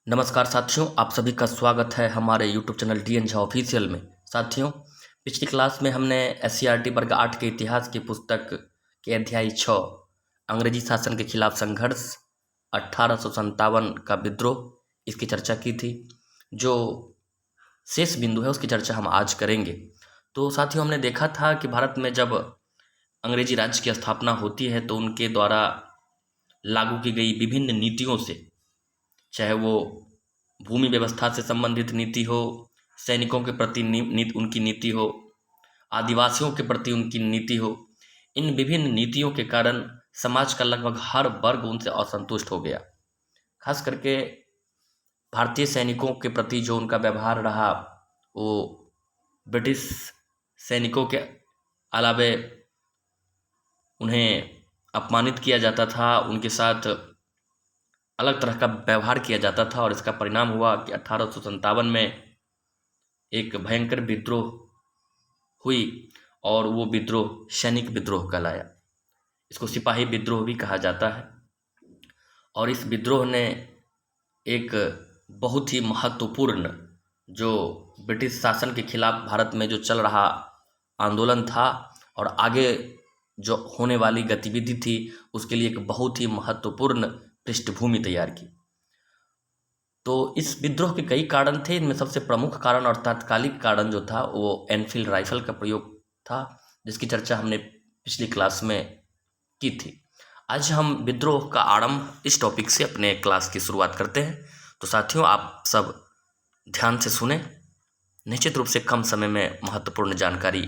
नमस्कार साथियों, आप सभी का स्वागत है हमारे YouTube channel DN Jha official में। साथियों, पिछली क्लास में हमने SCERT वर्ग 8 के इतिहास की पुस्तक के अध्याय 6 अंग्रेजी शासन के खिलाफ संघर्ष 1857 का विद्रोह इसकी चर्चा की थी। जो शेष बिंदु है उसकी चर्चा हम आज करेंगे। तो साथियों, हमने देखा था कि भारत में जब अंग्रेजी राज्य की स्थापना होती है तो उनके द्वारा लागू की गई विभिन्न नीतियों से, चाहे वो भूमि व्यवस्था से संबंधित नीति हो, सैनिकों के प्रति उनकी नीति हो, आदिवासियों के प्रति उनकी नीति हो, इन विभिन्न नीतियों के कारण समाज का लगभग हर वर्ग उनसे असंतुष्ट हो गया। खास करके भारतीय सैनिकों के प्रति जो उनका व्यवहार रहा, वो ब्रिटिश सैनिकों के अलावे उन्हें अपमानित किया जाता था, उनके साथ अलग तरह का व्यवहार किया जाता था। और इसका परिणाम हुआ कि 1857 में एक भयंकर विद्रोह हुई और वो विद्रोह सैनिक विद्रोह कहलाया। इसको सिपाही विद्रोह भी कहा जाता है। और इस विद्रोह ने एक बहुत ही महत्वपूर्ण, जो ब्रिटिश शासन के खिलाफ भारत में जो चल रहा आंदोलन था और आगे जो होने वाली गतिविधि थी, उसके लिए एक बहुत ही महत्वपूर्ण पृष्ठभूमि तैयार की। तो इस विद्रोह के कई कारण थे। इनमें सबसे प्रमुख कारण और तात्कालिक कारण जो था वो एनफील्ड राइफल का प्रयोग था, जिसकी चर्चा हमने पिछली क्लास में की थी। आज हम विद्रोह का आरंभ इस टॉपिक से अपने क्लास की शुरुआत करते हैं। तो साथियों, आप सब ध्यान से सुने। निश्चित रूप से कम समय में महत्वपूर्ण जानकारी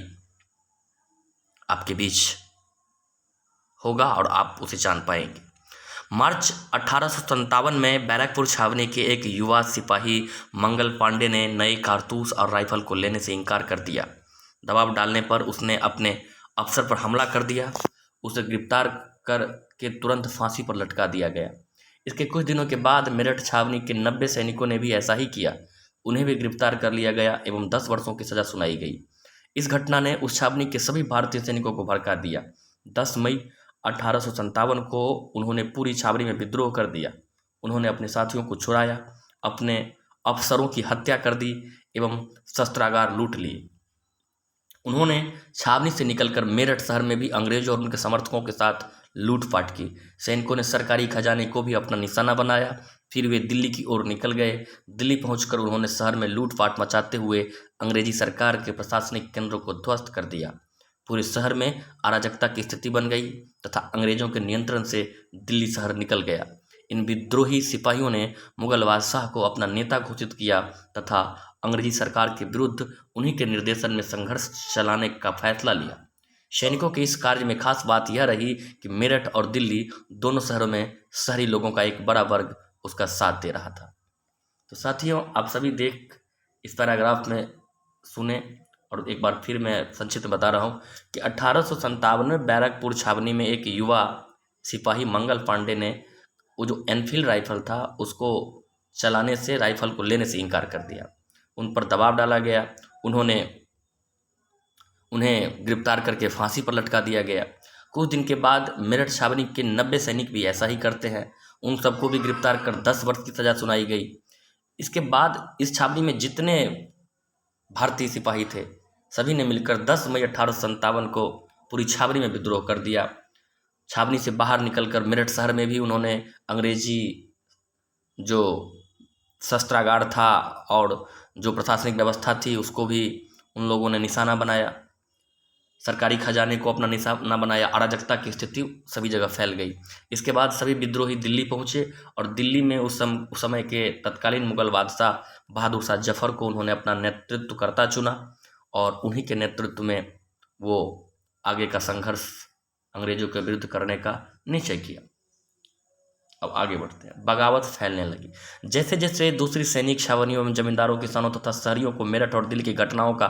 आपके बीच होगा और आप उसे जान पाएंगे। मार्च 1857 में बैरकपुर छावनी के एक युवा सिपाही मंगल पांडे ने नए कारतूस और राइफल को लेने से इनकार कर दिया। दबाव डालने पर उसने अपने अफसर पर हमला कर दिया। उसे गिरफ्तार कर के तुरंत फांसी पर लटका दिया गया। इसके कुछ दिनों के बाद मेरठ छावनी के 90 सैनिकों ने भी ऐसा ही किया। उन्हें भी गिरफ्तार कर लिया गया एवं 10 वर्षों की सजा सुनाई गई। इस घटना ने उस छावनी के सभी भारतीय सैनिकों को भड़का दिया। 10 मई 1857 को उन्होंने पूरी छावनी में विद्रोह कर दिया। उन्होंने अपने साथियों को छुड़ाया, अपने अफसरों की हत्या कर दी एवं शस्त्रागार लूट लिए। उन्होंने छावनी से निकलकर मेरठ शहर में भी अंग्रेजों और उनके समर्थकों के साथ लूटपाट की। सैनिकों ने सरकारी खजाने को भी अपना निशाना बनाया। फिर वे दिल्ली की ओर निकल गए। दिल्ली पहुंचकर उन्होंने शहर में लूटपाट मचाते हुए अंग्रेजी सरकार के प्रशासनिक केंद्रों को ध्वस्त कर दिया। पूरे शहर में अराजकता की स्थिति बन गई तथा अंग्रेजों के नियंत्रण से दिल्ली शहर निकल गया। इन विद्रोही सिपाहियों ने मुगल बादशाह को अपना नेता घोषित किया तथा अंग्रेजी सरकार के विरुद्ध उन्हीं के निर्देशन में संघर्ष चलाने का फैसला लिया। सैनिकों के इस कार्य में खास बात यह रही कि मेरठ और दिल्ली दोनों शहरों में शहरी लोगों का एक बड़ा वर्ग उसका साथ दे रहा था। तो साथियों, आप सभी इस पैराग्राफ में सुने और एक बार फिर मैं संक्षिप्त बता रहा हूँ कि 1857 में बैरकपुर छावनी में एक युवा सिपाही मंगल पांडे ने वो जो एनफील्ड राइफल था उसको चलाने से, राइफल को लेने से इनकार कर दिया। उन पर दबाव डाला गया। उन्हें गिरफ्तार करके फांसी पर लटका दिया गया। कुछ दिन के बाद मेरठ छावनी के 90 सैनिक भी ऐसा ही करते हैं। उन सबको भी गिरफ्तार कर 10 वर्ष की सजा सुनाई गई। इसके बाद इस छावनी में जितने भारतीय सिपाही थे सभी ने मिलकर 10 मई 1857 को पूरी छावनी में विद्रोह कर दिया। छावनी से बाहर निकलकर मेरठ शहर में भी उन्होंने अंग्रेजी जो शस्त्रागार था और जो प्रशासनिक व्यवस्था थी उसको भी उन लोगों ने निशाना बनाया। सरकारी खजाने को अपना निशाना बनाया। अराजकता की स्थिति सभी जगह फैल गई। इसके बाद सभी विद्रोही दिल्ली पहुंचे और दिल्ली में उस समय के तत्कालीन मुगल बादशाह बहादुर शाह जफर को उन्होंने अपना नेतृत्वकर्ता चुना और उन्हीं के नेतृत्व में वो आगे का संघर्ष अंग्रेजों के विरुद्ध करने का निश्चय किया। अब आगे बढ़ते हैं। बगावत फैलने लगी। जैसे जैसे दूसरी सैनिक छावनियों में जमींदारों, किसानों तथा शहरियों को मेरठ और दिल्ली की घटनाओं का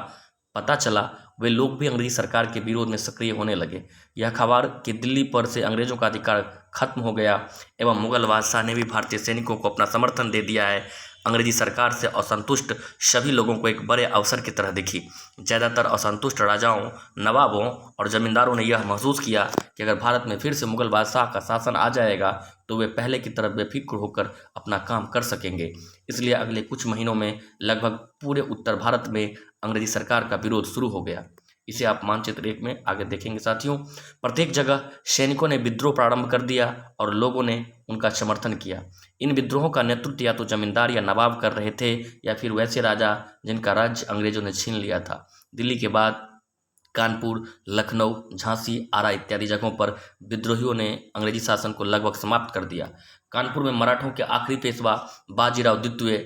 पता चला, वे लोग भी अंग्रेजी सरकार के विरोध में सक्रिय होने लगे। यह खबर कि दिल्ली पर से अंग्रेजों का अधिकार खत्म हो गया एवं मुगल बादशाह ने भी भारतीय सैनिकों को अपना समर्थन दे दिया है, अंग्रेजी सरकार से असंतुष्ट सभी लोगों को एक बड़े अवसर की तरह दिखी। ज़्यादातर असंतुष्ट राजाओं, नवाबों और जमींदारों ने यह महसूस किया कि अगर भारत में फिर से मुगल बादशाह का शासन आ जाएगा तो वे पहले की तरह बेफिक्र होकर अपना काम कर सकेंगे। इसलिए अगले कुछ महीनों में लगभग पूरे उत्तर भारत में अंग्रेजी सरकार का विरोध शुरू हो गया। इसे आप मानचित्र 1 में आगे देखेंगे साथियों। प्रत्येक जगह सैनिकों ने विद्रोह प्रारंभ कर दिया और लोगों ने उनका समर्थन किया। इन विद्रोहों का नेतृत्व या तो जमींदार या नवाब कर रहे थे या फिर वैसे राजा जिनका राज्य अंग्रेजों ने छीन लिया था। दिल्ली के बाद कानपुर, लखनऊ, झांसी, आरा इत्यादि जगहों पर विद्रोहियों ने अंग्रेजी शासन को लगभग समाप्त कर दिया। कानपुर में मराठों के आखिरी पेशवा बाजीराव द्वितीय,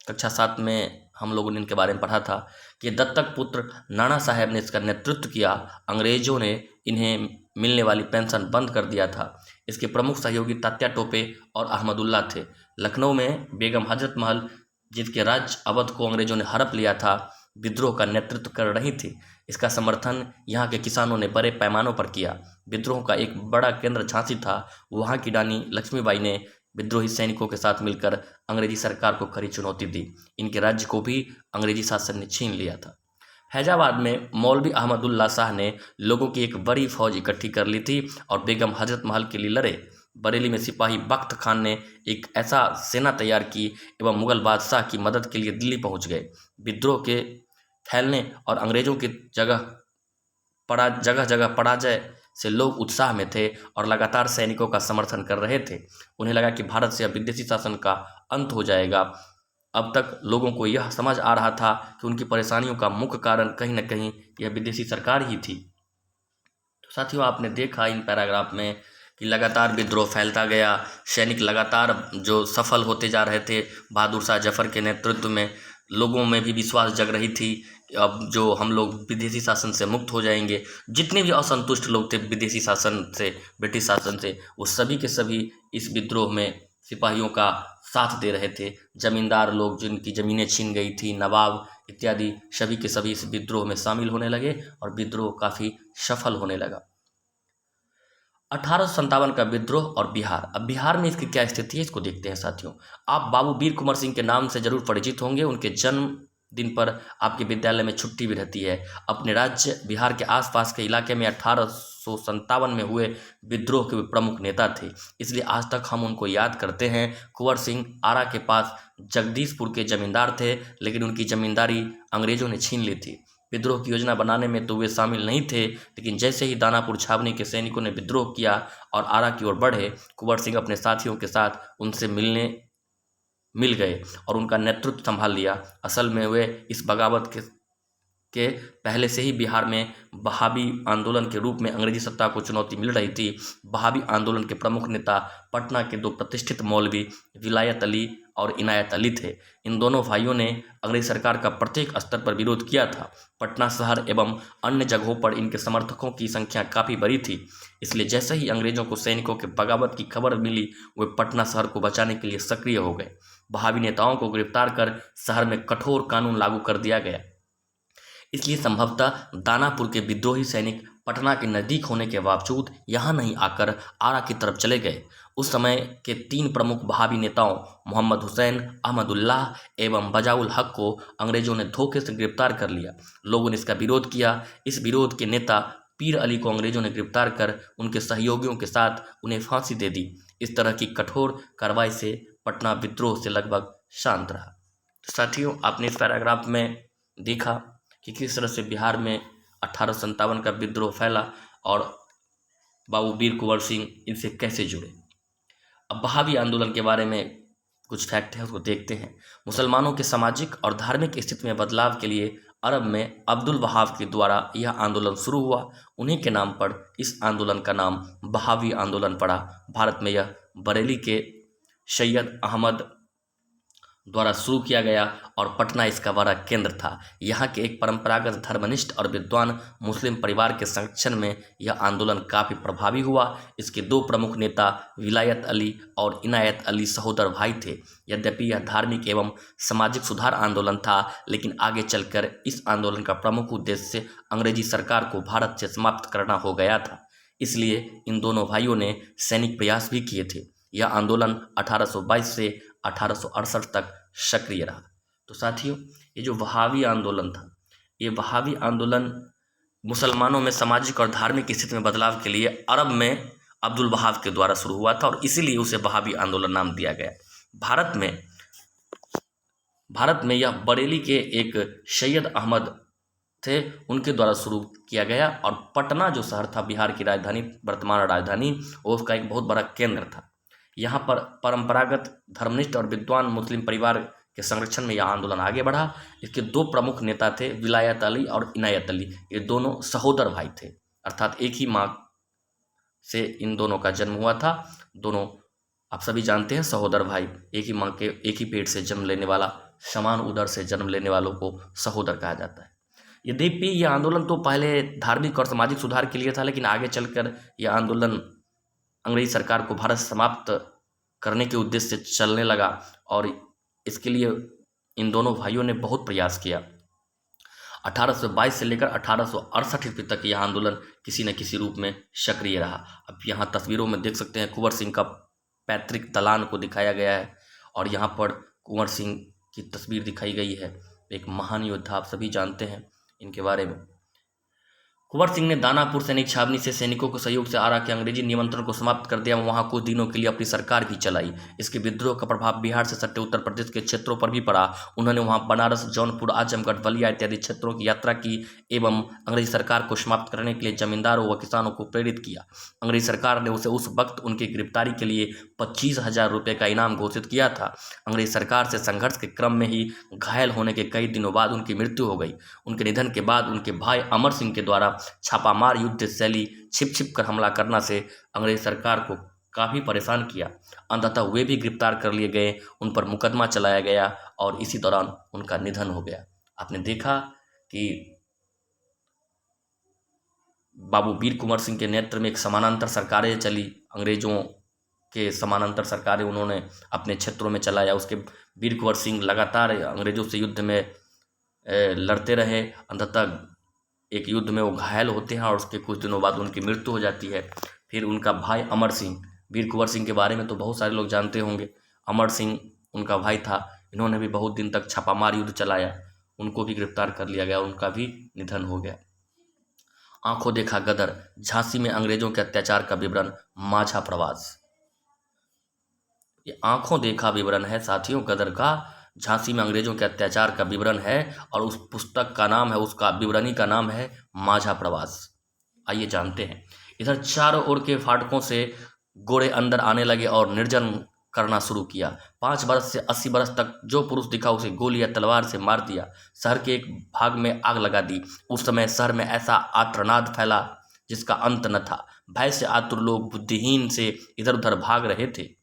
कक्षा 7 में हम लोगों ने इनके बारे में पढ़ा था कि दत्तक पुत्र नाना साहेब ने इसका नेतृत्व किया। अंग्रेजों ने इन्हें मिलने वाली पेंशन बंद कर दिया था। इसके प्रमुख सहयोगी तात्या टोपे और अहमदुल्ला थे। लखनऊ में बेगम हजरत महल, जिनके राज्य अवध को अंग्रेजों ने हड़प लिया था, विद्रोह का नेतृत्व कर रही थी। इसका समर्थन यहाँ के किसानों ने बड़े पैमानों पर किया। विद्रोह का एक बड़ा केंद्र झांसी था। वहाँ की रानी लक्ष्मीबाई ने विद्रोही सैनिकों के साथ मिलकर अंग्रेजी सरकार को कड़ी चुनौती दी। इनके राज्य को भी अंग्रेजी शासन ने छीन लिया था। फैजाबाद में मौलवी अहमदुल्ला शाह ने लोगों की एक बड़ी फौज इकट्ठी कर ली थी और बेगम हजरत महल के लिए लड़े। बरेली में सिपाही बख्त खान ने एक ऐसा सेना तैयार की एवं मुगल बादशाह की मदद के लिए दिल्ली पहुंच गए। विद्रोह के फैलने और अंग्रेजों की जगह जगह पराजय से लोग उत्साह में थे और लगातार सैनिकों का समर्थन कर रहे थे। उन्हें लगा कि भारत से अब विदेशी शासन का अंत हो जाएगा। अब तक लोगों को यह समझ आ रहा था कि उनकी परेशानियों का मुख्य कारण कहीं न कहीं यह विदेशी सरकार ही थी। तो साथियों, आपने देखा इन पैराग्राफ में कि लगातार विद्रोह फैलता गया। सैनिक लगातार जो सफल होते जा रहे थे बहादुर शाह जफर के नेतृत्व में, लोगों में भी विश्वास जग रही थी अब जो हम लोग विदेशी शासन से मुक्त हो जाएंगे। जितने भी असंतुष्ट लोग थे विदेशी शासन से, ब्रिटिश शासन से, वो सभी के सभी इस विद्रोह में सिपाहियों का साथ दे रहे थे। जमींदार लोग जिनकी ज़मीनें छीन गई थी, नवाब इत्यादि, सभी के सभी इस विद्रोह में शामिल होने लगे और विद्रोह काफ़ी सफल होने लगा। 1857 का विद्रोह और बिहार। अब बिहार में इसकी क्या स्थिति है, इसको देखते हैं साथियों। आप बाबू वीर कुंवर सिंह के नाम से जरूर परिचित होंगे। उनके जन्म दिन पर आपके विद्यालय में छुट्टी भी रहती है। अपने राज्य बिहार के आसपास के इलाके में 1857 में हुए विद्रोह के प्रमुख नेता थे, इसलिए आज तक हम उनको याद करते हैं। कुंवर सिंह आरा के पास जगदीशपुर के जमींदार थे, लेकिन उनकी जमींदारी अंग्रेजों ने छीन ली थी। विद्रोह की योजना बनाने में तो वे शामिल नहीं थे, लेकिन जैसे ही दानापुर छावनी के सैनिकों ने विद्रोह किया और आरा की ओर बढ़े, कुंवर सिंह अपने साथियों के साथ उनसे मिल गए और उनका नेतृत्व संभाल लिया। असल में वे इस बगावत के पहले से ही बिहार में बहावी आंदोलन के रूप में अंग्रेजी सत्ता को चुनौती मिल रही थी। बहावी आंदोलन के प्रमुख नेता पटना के 2 प्रतिष्ठित मौलवी विलायत अली और इनायत अली थे। इन दोनों भाइयों ने अंग्रेज सरकार का प्रत्येक स्तर पर विरोध किया था। पटना शहर एवं अन्य जगहों पर इनके समर्थकों की संख्या काफ़ी बड़ी थी, इसलिए जैसे ही अंग्रेजों को सैनिकों के बगावत की खबर मिली, वे पटना शहर को बचाने के लिए सक्रिय हो गए। बहावी नेताओं को गिरफ्तार कर शहर में कठोर कानून लागू कर दिया गया। इसलिए संभवतः दानापुर के विद्रोही सैनिक पटना के नज़दीक होने के बावजूद यहाँ नहीं आकर आरा की तरफ चले गए। उस समय के 3 प्रमुख बहावी नेताओं मोहम्मद हुसैन, अहमदुल्लाह एवं बजाउल हक को अंग्रेजों ने धोखे से गिरफ्तार कर लिया। लोगों ने इसका विरोध किया। इस विरोध के नेता पीर अली को अंग्रेजों ने गिरफ्तार कर उनके सहयोगियों के साथ उन्हें फांसी दे दी। इस तरह की कठोर कार्रवाई से पटना विद्रोह से लगभग शांत रहा। साथियों, आपने इस पैराग्राफ में देखा कि किस तरह से बिहार में 1857 का विद्रोह फैला और बाबू वीर कुंवर सिंह इनसे कैसे जुड़े। अब बहावी आंदोलन के बारे में कुछ फैक्ट हैं, उसको देखते हैं। मुसलमानों के सामाजिक और धार्मिक स्थिति में बदलाव के लिए अरब में अब्दुल वहाब के द्वारा यह आंदोलन शुरू हुआ। उन्हीं के नाम पर इस आंदोलन का नाम बहावी आंदोलन पड़ा। भारत में यह बरेली के सैयद अहमद द्वारा शुरू किया गया और पटना इसका बड़ा केंद्र था। यहाँ के एक परंपरागत धर्मनिष्ठ और विद्वान मुस्लिम परिवार के संरक्षण में यह आंदोलन काफ़ी प्रभावी हुआ। इसके 2 प्रमुख नेता विलायत अली और इनायत अली सहोदर भाई थे। यद्यपि यह धार्मिक एवं सामाजिक सुधार आंदोलन था, लेकिन आगे चलकर इस आंदोलन का प्रमुख उद्देश्य अंग्रेजी सरकार को भारत से समाप्त करना हो गया था। इसलिए इन दोनों भाइयों ने सैनिक प्रयास भी किए थे। यह आंदोलन 1822 से 1868 तक सक्रिय रहा। तो साथियों, ये जो वहावी आंदोलन था, ये वहावी आंदोलन मुसलमानों में सामाजिक और धार्मिक स्थिति में बदलाव के लिए अरब में अब्दुल वहाब के द्वारा शुरू हुआ था और इसीलिए उसे वहाबी आंदोलन नाम दिया गया। भारत में यह बरेली के एक सैयद अहमद थे, उनके द्वारा शुरू किया गया। और पटना जो शहर था बिहार की राजधानी, वर्तमान राजधानी, वो उसका एक बहुत बड़ा केंद्र था। यहाँ पर परंपरागत धर्मनिष्ठ और विद्वान मुस्लिम परिवार के संरक्षण में यह आंदोलन आगे बढ़ा। इसके दो प्रमुख नेता थे, विलायत अली और इनायत अली। ये दोनों सहोदर भाई थे, अर्थात एक ही माँ से इन दोनों का जन्म हुआ था। दोनों आप सभी जानते हैं, सहोदर भाई, एक ही माँ के एक ही पेट से जन्म लेने वाला, समान उदर से जन्म लेने वालों को सहोदर कहा जाता है। यद्यपि यह आंदोलन तो पहले धार्मिक और सामाजिक सुधार के लिए था, लेकिन आगे चलकर यह आंदोलन अंग्रेजी सरकार को भारत से समाप्त करने के उद्देश्य से चलने लगा और इसके लिए इन दोनों भाइयों ने बहुत प्रयास किया। 1822 से लेकर 1868 ईस्वी तक यह आंदोलन किसी न किसी रूप में सक्रिय रहा। अब यहाँ तस्वीरों में देख सकते हैं कुंवर सिंह का पैतृक दलान को दिखाया गया है और यहाँ पर कुंवर सिंह की तस्वीर दिखाई गई है। एक महान योद्धा, आप सभी जानते हैं इनके बारे में। कुंवर सिंह ने दानापुर सैनिक छावनी से सैनिकों के सहयोग से आरा के अंग्रेजी नियंत्रण को समाप्त कर दिया। वहां कुछ दिनों के लिए अपनी सरकार भी चलाई। इसके विद्रोह का प्रभाव बिहार से सटे उत्तर प्रदेश के क्षेत्रों पर भी पड़ा। उन्होंने वहां बनारस, जौनपुर, आजमगढ़, बलिया इत्यादि क्षेत्रों की यात्रा की एवं अंग्रेजी सरकार को समाप्त करने के लिए जमींदारों व किसानों को प्रेरित किया। अंग्रेजी सरकार ने उसे उस वक्त उनकी गिरफ्तारी के लिए 25,000 रुपये का इनाम घोषित किया था। अंग्रेजी सरकार से संघर्ष के क्रम में ही घायल होने के कई दिनों बाद उनकी मृत्यु हो गई। उनके निधन के बाद उनके भाई अमर सिंह के द्वारा छापामार युद्ध शैली छिप छिप कर हमला करना से अंग्रेज सरकार को काफ़ी परेशान किया। अंततः वे भी गिरफ्तार कर लिए गए, उन पर मुकदमा चलाया गया और इसी दौरान उनका निधन हो गया। आपने देखा कि बाबू वीर कुंवर सिंह के नेतृत्व में एक समानांतर सरकारें चली, अंग्रेजों के समानांतर सरकारें उन्होंने अपने क्षेत्रों में चलाया। उसके वीर कुंवर सिंह लगातार अंग्रेजों से युद्ध में लड़ते रहे। अंततः एक युद्ध में वो घायल होते हैं और उसके कुछ दिनों बाद उनकी मृत्यु हो जाती है। फिर उनका भाई अमर सिंह, वीर कुंवर सिंह के बारे में तो बहुत सारे लोग जानते होंगे, अमर सिंह उनका भाई था। इन्होंने भी बहुत दिन तक छापामार युद्ध चलाया, उनको भी गिरफ्तार कर लिया गया, उनका भी निधन हो गया। आंखों देखा गदर, झांसी में अंग्रेजों के अत्याचार का विवरण, माझा प्रवास। ये आंखों देखा विवरण है साथियों गदर का, झांसी में अंग्रेजों के अत्याचार का विवरण है और उस पुस्तक का नाम है, उसका विवरणी का नाम है माझा प्रवास। आइए जानते हैं। इधर चारों ओर के फाटकों से गोरे अंदर आने लगे और निर्जन करना शुरू किया। 5 बरस से 80 बरस तक जो पुरुष दिखा उसे गोली या तलवार से मार दिया। शहर के एक भाग में आग लगा दी। उस समय शहर में ऐसा आर्तनाद फैला जिसका अंत न था। भय से आतुर लोग बुद्धिहीन से इधर उधर भाग रहे थे।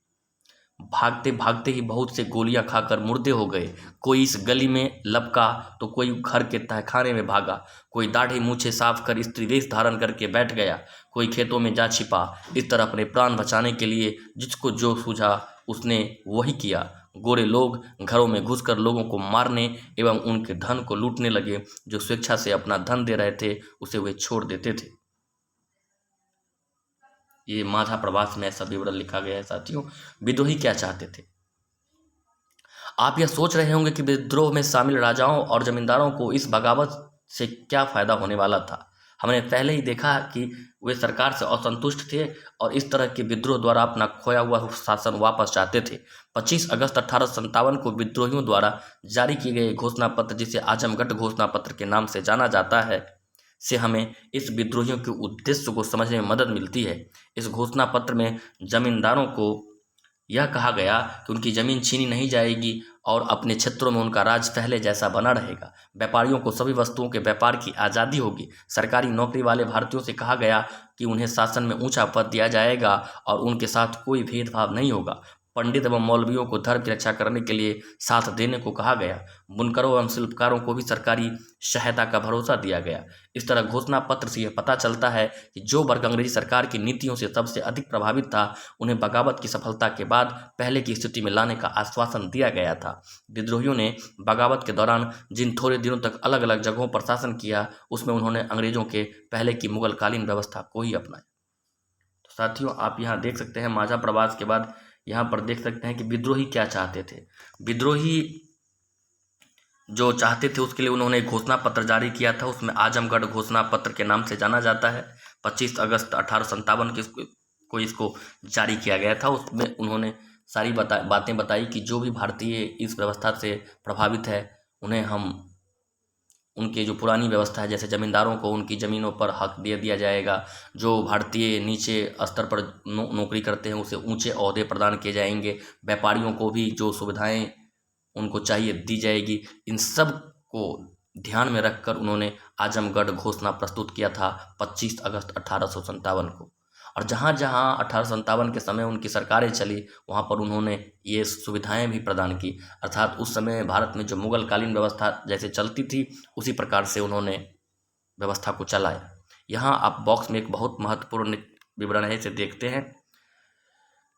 भागते भागते ही बहुत से गोलियां खाकर मुर्दे हो गए। कोई इस गली में लपका तो कोई घर के तहखाने में भागा। कोई दाढ़ी मूछे साफ कर स्त्री वेश धारण करके बैठ गया, कोई खेतों में जा छिपा। इस तरह अपने प्राण बचाने के लिए जिसको जो सूझा उसने वही किया। गोरे लोग घरों में घुसकर लोगों को मारने एवं उनके धन को लूटने लगे। जो स्वेच्छा से अपना धन दे रहे थे उसे वे छोड़ देते थे। ये माझा प्रवास में ऐसा विवरण लिखा गया है साथियों। विद्रोही क्या चाहते थे? आप यह सोच रहे होंगे कि विद्रोह में शामिल राजाओं और जमींदारों को इस बगावत से क्या फायदा होने वाला था। हमने पहले ही देखा कि वे सरकार से असंतुष्ट थे और इस तरह के विद्रोह द्वारा अपना खोया हुआ शासन वापस चाहते थे। 25 अगस्त 1857 को विद्रोहियों द्वारा जारी किए गए घोषणा पत्र, जिसे आजमगढ़ घोषणा पत्र के नाम से जाना जाता है, से हमें इस विद्रोहियों के उद्देश्य को समझने में मदद मिलती है। इस घोषणा पत्र में जमींदारों को यह कहा गया कि उनकी ज़मीन छीनी नहीं जाएगी और अपने क्षेत्रों में उनका राज पहले जैसा बना रहेगा। व्यापारियों को सभी वस्तुओं के व्यापार की आज़ादी होगी। सरकारी नौकरी वाले भारतीयों से कहा गया कि उन्हें शासन में ऊंचा पद दिया जाएगा और उनके साथ कोई भेदभाव नहीं होगा। पंडित एवं मौलवियों को धर्म की रक्षा करने के लिए साथ देने को कहा गया। बुनकरों एवं शिल्पकारों को भी सरकारी सहायता का भरोसा दिया गया। इस तरह घोषणा पत्र से यह पता चलता है कि जो वर्ग अंग्रेजी सरकार की नीतियों से सबसे अधिक प्रभावित था, उन्हें बगावत की सफलता के बाद पहले की स्थिति में लाने का आश्वासन दिया गया था। विद्रोहियों ने बगावत के दौरान जिन थोड़े दिनों तक अलग अलग जगहों पर शासन किया, उसमें उन्होंने अंग्रेजों के पहले की मुगलकालीन व्यवस्था को ही अपनाया। तो साथियों, आप यहाँ देख सकते हैं माझा प्रवास के बाद यहाँ पर देख सकते हैं कि विद्रोही क्या चाहते थे। विद्रोही जो चाहते थे उसके लिए उन्होंने एक घोषणा पत्र जारी किया था, उसमें आजमगढ़ घोषणा पत्र के नाम से जाना जाता है। 25 अगस्त 1857 को इसको जारी किया गया था। उसमें उन्होंने सारी बातें बताई कि जो भी भारतीय इस व्यवस्था से प्रभावित है, उन्हें हम उनकी जो पुरानी व्यवस्था है, जैसे जमींदारों को उनकी ज़मीनों पर हक दे दिया जाएगा, जो भारतीय नीचे स्तर पर नौकरी करते हैं उसे ऊंचे ओहदे प्रदान किए जाएंगे, व्यापारियों को भी जो सुविधाएं उनको चाहिए दी जाएगी। इन सब को ध्यान में रखकर उन्होंने आजमगढ़ घोषणा प्रस्तुत किया था 25 अगस्त 1857 को। और जहाँ जहाँ 1857 के समय उनकी सरकारें चली, वहाँ पर उन्होंने ये सुविधाएं भी प्रदान की। अर्थात उस समय भारत में जो मुगलकालीन व्यवस्था जैसे चलती थी, उसी प्रकार से उन्होंने व्यवस्था को चलाया। यहाँ आप बॉक्स में एक बहुत महत्वपूर्ण विवरण है, इसे देखते हैं।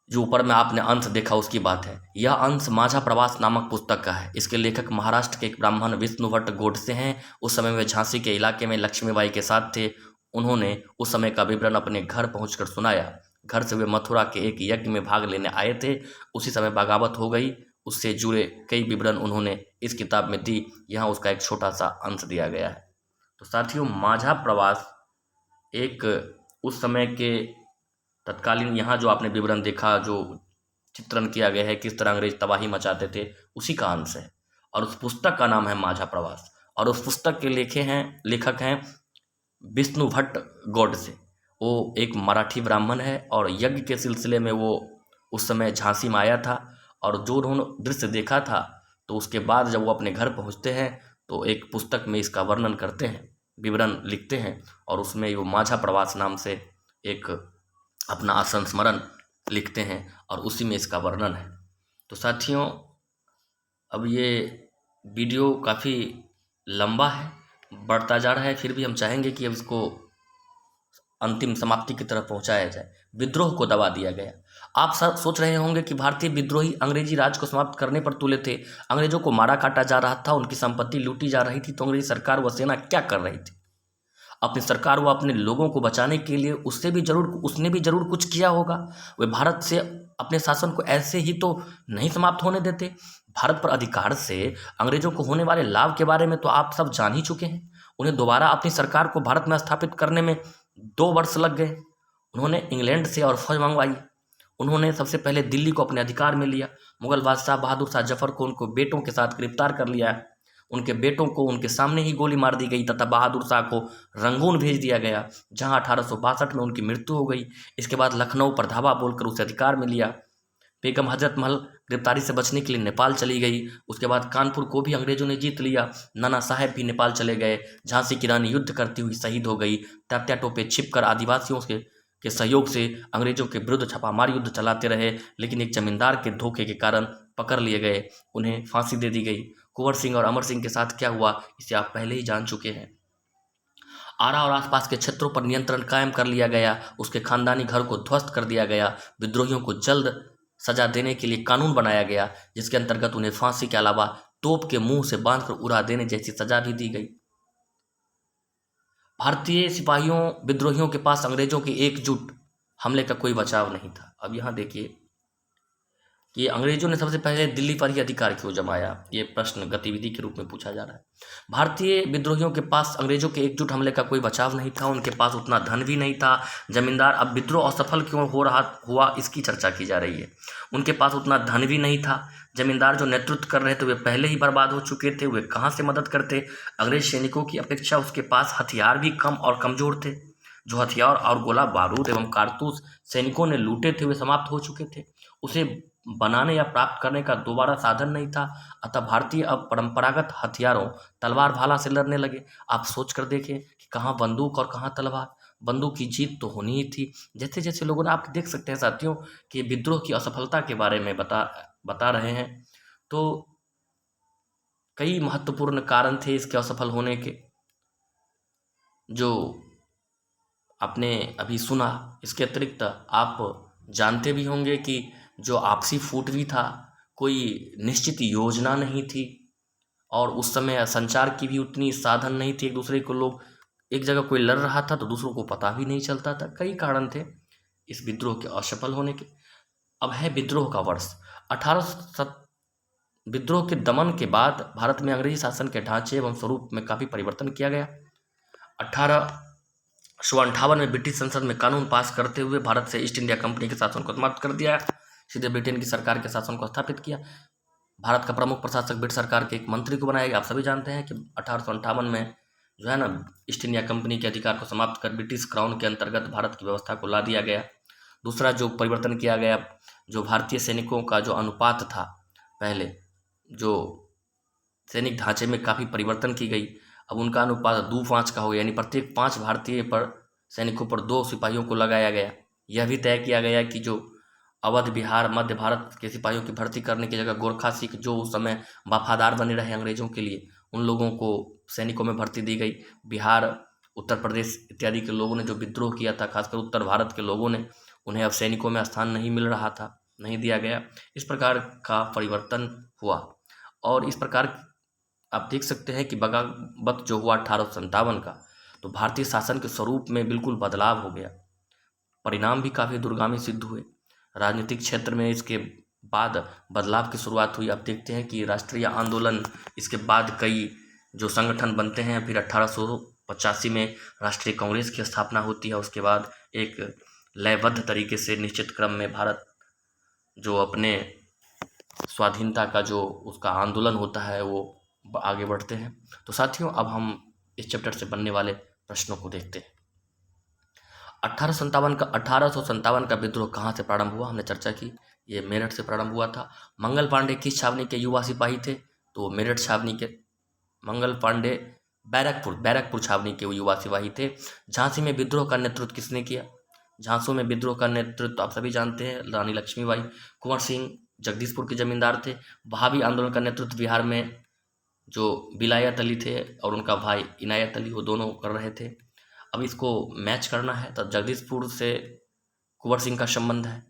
जो ऊपर में आपने अंश देखा उसकी बात है। यह अंश माझा प्रवास नामक पुस्तक का है। इसके लेखक महाराष्ट्र के एक ब्राह्मण विष्णु भट्ट गोडसे हैं। उस समय वे झांसी के इलाके में लक्ष्मीबाई के साथ थे। उन्होंने उस समय का विवरण अपने घर पहुंचकर सुनाया। घर से वे मथुरा के एक यज्ञ में भाग लेने आए थे। उसी समय बगावत हो गई। उससे जुड़े कई विवरण उन्होंने इस किताब में दी। यहाँ उसका एक छोटा सा अंश दिया गया है। तो साथियों, माझा प्रवास एक उस समय के तत्कालीन, यहाँ जो आपने विवरण देखा, जो चित्रण किया गया है किस तरह अंग्रेज तबाही मचाते थे, उसी का अंश है। और उस पुस्तक का नाम है माझा प्रवास। और उस पुस्तक के लेखक हैं विष्णु भट्ट गोडसे। वो एक मराठी ब्राह्मण है और यज्ञ के सिलसिले में वो उस समय झांसी में आया था। और जो उन्होंने दृश्य देखा था, तो उसके बाद जब वो अपने घर पहुंचते हैं तो एक पुस्तक में इसका वर्णन करते हैं, विवरण लिखते हैं। और उसमें वो माझा प्रवास नाम से एक अपना संस्मरण लिखते हैं और उसी में इसका वर्णन है। तो साथियों, अब ये वीडियो काफ़ी लंबा है, बढ़ता जा रहा है, फिर भी हम चाहेंगे कि अब इसको अंतिम समाप्ति की तरफ पहुंचाया जाए। विद्रोह को दबा दिया गया। आप सब सोच रहे होंगे कि भारतीय विद्रोही अंग्रेजी राज को समाप्त करने पर तुले थे। अंग्रेजों को मारा काटा जा रहा था, उनकी संपत्ति लूटी जा रही थी, तो अंग्रेजी सरकार व सेना क्या कर रही थी? अपनी सरकार व अपने लोगों को बचाने के लिए उसने भी जरूर कुछ किया होगा। वे भारत से अपने शासन को ऐसे ही तो नहीं समाप्त होने देते। भारत पर अधिकार से अंग्रेजों को होने वाले लाभ के बारे में तो आप सब जान ही चुके हैं। उन्हें दोबारा अपनी सरकार को भारत में स्थापित करने में 2 वर्ष लग गए। उन्होंने इंग्लैंड से और फौज मंगवाई। उन्होंने सबसे पहले दिल्ली को अपने अधिकार में लिया। मुगल बादशाह बहादुर शाह जफर को उनको बेटों के साथ गिरफ्तार कर लिया। उनके बेटों को उनके सामने ही गोली मार दी गई तथा बहादुर शाह को रंगून भेज दिया गया, जहां 1862 में उनकी मृत्यु हो गई। इसके बाद लखनऊ पर धावा बोलकर उसे अधिकार में लिया। बेगम हजरत महल गिरफ्तारी से बचने के लिए नेपाल चली गई। उसके बाद कानपुर को भी अंग्रेजों ने जीत लिया। नाना साहेब भी नेपाल चले गए। झांसी की रानी युद्ध करती हुई शहीद हो गई। तात्या टोपे छिपकर आदिवासियों के सहयोग से अंग्रेजों के विरुद्ध छापामार युद्ध चलाते रहे, लेकिन एक जमींदार के धोखे के कारण पकड़ लिए गए। उन्हें फांसी दे दी गई। कुंवर सिंह और अमर सिंह के साथ क्या हुआ, इसे आप पहले ही जान चुके हैं। आरा और आसपास के क्षेत्रों पर नियंत्रण कायम कर लिया गया। उसके खानदानी घर को ध्वस्त कर दिया गया। विद्रोहियों को जल्द सजा देने के लिए कानून बनाया गया, जिसके अंतर्गत उन्हें फांसी के अलावा तोप के मुंह से बांधकर उड़ा देने जैसी सजा भी दी गई। भारतीय सिपाहियों विद्रोहियों के पास अंग्रेजों के एकजुट हमले का कोई बचाव नहीं था। अब यहाँ देखिए कि अंग्रेजों ने सबसे पहले दिल्ली पर ही अधिकार क्यों जमाया, ये प्रश्न गतिविधि के रूप में पूछा जा रहा है। भारतीय विद्रोहियों के पास अंग्रेजों के एकजुट हमले का कोई बचाव नहीं था। उनके पास उतना धन भी नहीं था। जमींदार अब विद्रोह असफल क्यों हुआ इसकी चर्चा की जा रही है। उनके पास उतना धन भी नहीं था। जमींदार जो नेतृत्व कर रहे थे वे पहले ही बर्बाद हो चुके थे। वे कहाँ से मदद करते? अंग्रेज सैनिकों की अपेक्षा उसके पास हथियार भी कम और कमजोर थे। जो हथियार और गोला बारूद एवं कारतूस सैनिकों ने लूटे थे वे समाप्त हो चुके थे। उसे बनाने या प्राप्त करने का दोबारा साधन नहीं था। अतः भारतीय अब परंपरागत हथियारों तलवार भाला से लड़ने लगे। आप सोच कर देखें कि कहाँ बंदूक और कहाँ तलवार। बंदूक की जीत तो होनी ही थी। जैसे जैसे लोगों ने, आप देख सकते हैं साथियों कि विद्रोह की असफलता के बारे में बता रहे हैं, तो कई महत्वपूर्ण कारण थे इसके असफल होने के, जो आपने अभी सुना। इसके अतिरिक्त आप जानते भी होंगे कि जो आपसी फूट भी था, कोई निश्चित योजना नहीं थी और उस समय संचार की भी उतनी साधन नहीं थी। एक दूसरे को लोग, एक जगह कोई लड़ रहा था तो दूसरों को पता भी नहीं चलता था। कई कारण थे इस विद्रोह के असफल होने के। अब है विद्रोह का वर्ष 18 विद्रोह के दमन के बाद भारत में अंग्रेजी शासन के ढांचे एवं स्वरूप में काफ़ी परिवर्तन किया गया। 1658 में ब्रिटिश संसद में कानून पास करते हुए भारत से ईस्ट इंडिया कंपनी के शासन को समाप्त कर दिया, सीधे ब्रिटेन की सरकार के शासन को स्थापित किया। भारत का प्रमुख प्रशासक ब्रिटिश सरकार के एक मंत्री को बनाया गया। आप सभी जानते हैं कि 1858 में जो है ना ईस्ट इंडिया कंपनी के अधिकार को समाप्त कर ब्रिटिश क्राउन के अंतर्गत भारत की व्यवस्था को ला दिया गया। दूसरा जो परिवर्तन किया गया, जो भारतीय सैनिकों का जो अनुपात था, पहले जो सैनिक ढांचे में काफ़ी परिवर्तन की गई, अब उनका अनुपात 2:5 का हो गया, यानी प्रत्येक 5 भारतीय पर सैनिकों पर 2 सिपाहियों को लगाया गया। यह भी तय किया गया कि जो अवध, बिहार, मध्य भारत के सिपाहियों की भर्ती करने की जगह गोरखा सिख जो उस समय वफादार बने रहे अंग्रेजों के लिए, उन लोगों को सैनिकों में भर्ती दी गई। बिहार, उत्तर प्रदेश इत्यादि के लोगों ने जो विद्रोह किया था, खासकर उत्तर भारत के लोगों ने, उन्हें अब सैनिकों में स्थान नहीं मिल रहा था, नहीं दिया गया। इस प्रकार का परिवर्तन हुआ और इस प्रकार आप देख सकते हैं कि बगावत जो हुआ 1857 का, तो भारतीय शासन के स्वरूप में बिल्कुल बदलाव हो गया। परिणाम भी काफ़ी दूरगामी सिद्ध हुए। राजनीतिक क्षेत्र में इसके बाद बदलाव की शुरुआत हुई। अब देखते हैं कि राष्ट्रीय आंदोलन, इसके बाद कई जो संगठन बनते हैं, फिर 1885 में राष्ट्रीय कांग्रेस की स्थापना होती है। उसके बाद एक लयबद्ध तरीके से निश्चित क्रम में भारत जो अपने स्वाधीनता का जो उसका आंदोलन होता है वो आगे बढ़ते हैं। तो साथियों, अब हम इस चैप्टर से बनने वाले प्रश्नों को देखते हैं। 1857 का विद्रोह कहाँ से प्रारंभ हुआ, हमने चर्चा की, ये मेरठ से प्रारंभ हुआ था। मंगल पांडे किस छावनी के युवा सिपाही थे, तो मेरठ छावनी के मंगल पांडे बैरकपुर छावनी के युवा सिपाही थे। झांसी में विद्रोह का नेतृत्व किसने किया, झांसू में विद्रोह का नेतृत्व आप सभी जानते हैं, रानी लक्ष्मीबाई। कुंवर सिंह जगदीशपुर के जमींदार थे। वहाबी आंदोलन का नेतृत्व बिहार में जो विलायत अली थे और उनका भाई इनायत अली, वो दोनों कर रहे थे। अब इसको मैच करना है तो जगदीशपुर से कुंवर सिंह का संबंध है,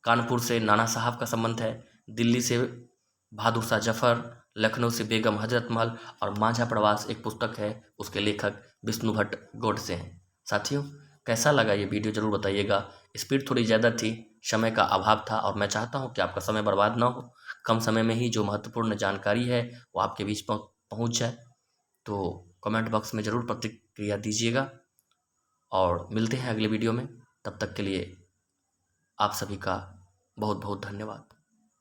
कानपुर से नाना साहब का संबंध है, दिल्ली से बहादुर शाह जफर, लखनऊ से बेगम हजरत महल और माझा प्रवास एक पुस्तक है, उसके लेखक विष्णु भट्ट गोडसे हैं। साथियों, कैसा लगा ये वीडियो ज़रूर बताइएगा। स्पीड थोड़ी ज़्यादा थी, समय का अभाव था और मैं चाहता हूँ कि आपका समय बर्बाद ना हो, कम समय में ही जो महत्वपूर्ण जानकारी है वो आपके बीच पहुँच जाए। तो कमेंट बॉक्स में ज़रूर प्रतिक्रिया दीजिएगा और मिलते हैं अगले वीडियो में। तब तक के लिए आप सभी का बहुत बहुत धन्यवाद।